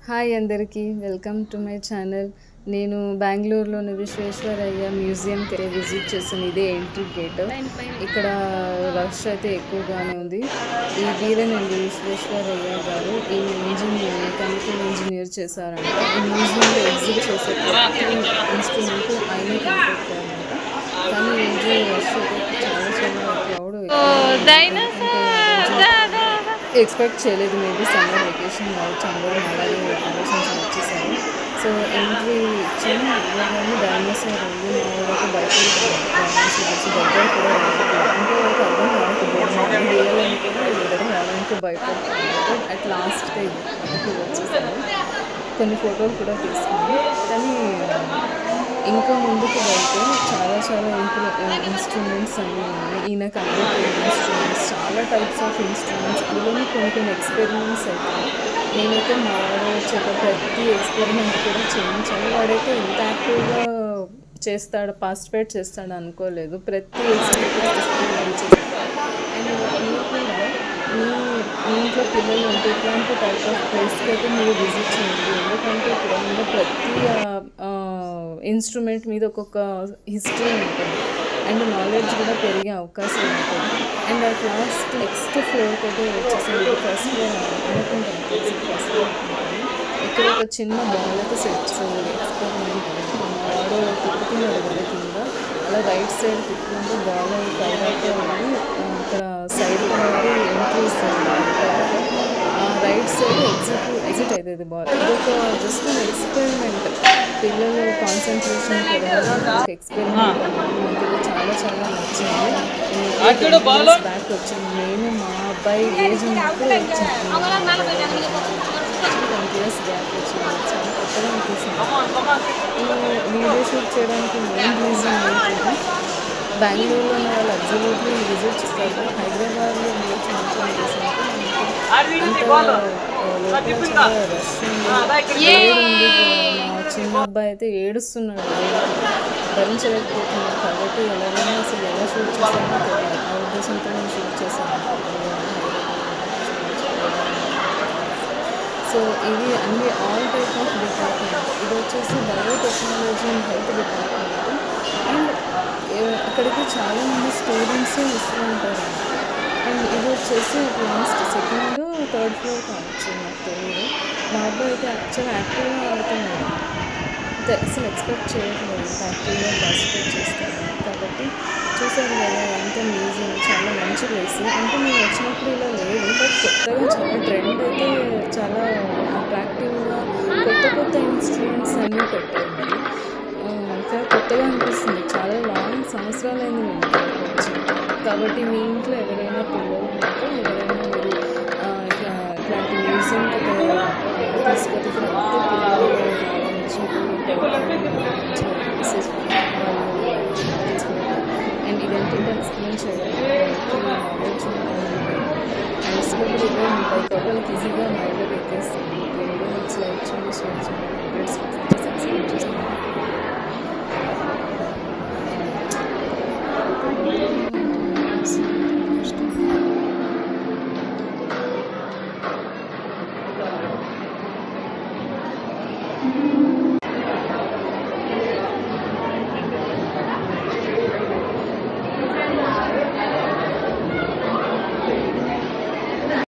Hi అందరికీ welcome to my channel. నేను బెంగళూరులోని విశ్వేశ్వరయ్య మ్యూజియంకి విజిట్ చేశాను. ఇదే ఎంట్రీ గేట్. ఇక్కడ రష్ అయితే ఎక్కువగానే ఉంది. ఈ వీరేనండి విశ్వేశ్వరయ్య గారు. ఈ ఇంజనీర్ మెకానికల్ ఇంజనీర్ చేశారంట. ఈ మ్యూజియంలో ఎగ్జిబిట్ చేసే ఇన్స్ట్రుమెంట్ ఆయనే కనిపెట్టారంట. కానీ ఈరోజు రష్ అయితే చాలా క్రౌడ్ ఎక్స్పెక్ట్ చేయలేదు. మేబీ సమ్మర్ వెకేషన్ కావచ్చు, అందరూ అలాగే ఆలోచించి వచ్చేసారు. సో ఎంట్రీ ఇచ్చాము. ఇవన్నీ డైనోసార్ ఉంది. మా వాళ్ళకి బయట డైనోసార్స్ దగ్గర కూడా అంటే వాళ్ళకి అర్థం కావట్లేదు. వేయాలని కూడా వీళ్ళకి రావడానికి భయపడుతున్నారు. అట్ లాస్ట్ ఇంటికి వచ్చేసాము. కొన్ని ఫోటోలు కూడా తీసుకున్నాం. కానీ ఇంకా ముందుకు వెళ్తే చాలా ఇన్స్ట్రుమెంట్స్ అన్నీ ఉన్నాయి. ఈయన కంప్యూటర్ ఇన్స్ట్రుమెంట్స్, చాలా టైప్స్ ఆఫ్ ఇన్స్ట్రుమెంట్స్, అందులోనే కొన్ని ఎక్స్పెరిమెంట్స్ అయితే నేనైతే మా వాడు వచ్చేట ప్రతి ఎక్స్పెరిమెంట్ కూడా చేయించాను. వాడైతే ఇంత యాక్టివ్గా పార్టిసిపేట్ చేస్తాడు అనుకోలేదు. ప్రతి ఎక్స్పెరిమెంట్ అండ్ మీరు కూడా మీ ఇంట్లో పిల్లలు ఉంటే ఇట్లాంటి టైప్ ఆఫ్ ప్లేస్కి అయితే మీరు విజిట్ చేయండి. ఎందుకంటే ఇక్కడ ఉన్న ప్రతి ఇన్స్ట్రుమెంట్ మీద ఒక్కొక్క హిస్టరీ ఉంటుంది అండ్ నాలెడ్జ్ కూడా పెరిగే అవకాశం ఉంటుంది. అండ్ అట్ లాస్ట్ నెక్స్ట్ ఫ్లోర్కి అయితే వచ్చేసి ఫస్ట్ ఫ్లోర్ అనుకుంటాను. ఫస్ట్ ఫ్లోర్ ఇక్కడ ఒక చిన్న బాల్ అయితే సెట్ చేయాలి. ఎక్స్పెరిమెంట్ వాడు తిప్పుతున్నాడు కదా కింద, అలా రైట్ సైడ్ తిప్పుకుంటూ బాల్ పైదాకా వెళ్ళి ఇక్కడ సైడ్ అనేది ఎంట్రీ ఇస్తుంది. రైట్ సైడ్ ఎగ్జిట్ అవుతుంది బాల్. ఇదొక జస్ట్ ఎక్స్పెరిమెంట్. పిల్లలు కాన్సన్ట్రేషన్ పెరగాలి. ఎక్స్పెరిమెంట్ నాకు చాలా నచ్చింది. బ్యాక్ వచ్చింది. నేను మా అబ్బాయి ఏజ్ ఉన్నప్పుడు వచ్చింది. 20 years గ్యాప్ వచ్చింది. చాలా కొత్తగా అనిపిస్తుంది. వీడియో షూట్ చేయడానికి మెయిన్ రీజన్ ఏంటంటే బెంగళూరులో ఉన్న వాళ్ళు అబ్జల్యూట్లీ విజిట్ చేస్తారు. హైదరాబాద్లో చాలా రష్ ఉంది. మా చిన్న అబ్బాయి అయితే ఏడుస్తున్నాడు, భరించలేకపోతున్నాడు. కాబట్టి ఎలాగైనా అసలు ఎలా షూట్ చేశానో తెలియదు. ఆ ఉద్దేశంతో నేను షూట్ చేశాను. సో ఇవి అన్ని ఆల్ టైప్ ఆఫ్ డిపార్ట్మెంట్. ఇది వచ్చేసి biotechnology and health department. And ఇక్కడికి చాలామంది స్టూడెంట్స్ వస్తూ ఉంటారు. అండ్ ఇది వచ్చేసి లాస్ట్ సెకండ్ థర్డ్ ఫ్లోర్ కావచ్చు, నాకు తెలియదు. మా అబ్బాయి అయితే యాక్చువల్గా ఆడుతున్నాడు. అసలు ఎక్స్పెక్ట్ చేయట్లేదు ఇంత యాక్టివ్గా పార్టిసిపేట్ చేస్తాను. కాబట్టి చూసారు కదా ఎంత మ్యూజియం చాలా మంచి ప్లేస్. అంటే మేము వచ్చినప్పుడు ఇలా లేదు, బట్ కొత్తగా చాలా ట్రెండ్ అయితే చాలా అట్రాక్టివ్గా కొత్త ఇన్స్ట్రుమెంట్స్ అన్నీ పెట్టారు. ఇంకా కొత్తగా అనిపిస్తుంది. చాలా లాంగ్ సంవత్సరాలైంది మేము ఇక్కడికి వచ్చి. కాబట్టి మీ ఇంట్లో ఎవరైనా పిల్లలు ఉంటే ఎవరైనా మీరు ఇట్లాంటి మ్యూజియంకి తీసుకొస్తే పిల్లలు అండ్ ఇదేంటంటే ఎక్స్ప్లెయిన్ చేయడానికి నాలెడ్జ్ అండ్ స్కూల్ ఉంటాయి. కాబట్టి ఈజీగా మైండ్లోకి ఎక్కేస్తుంది.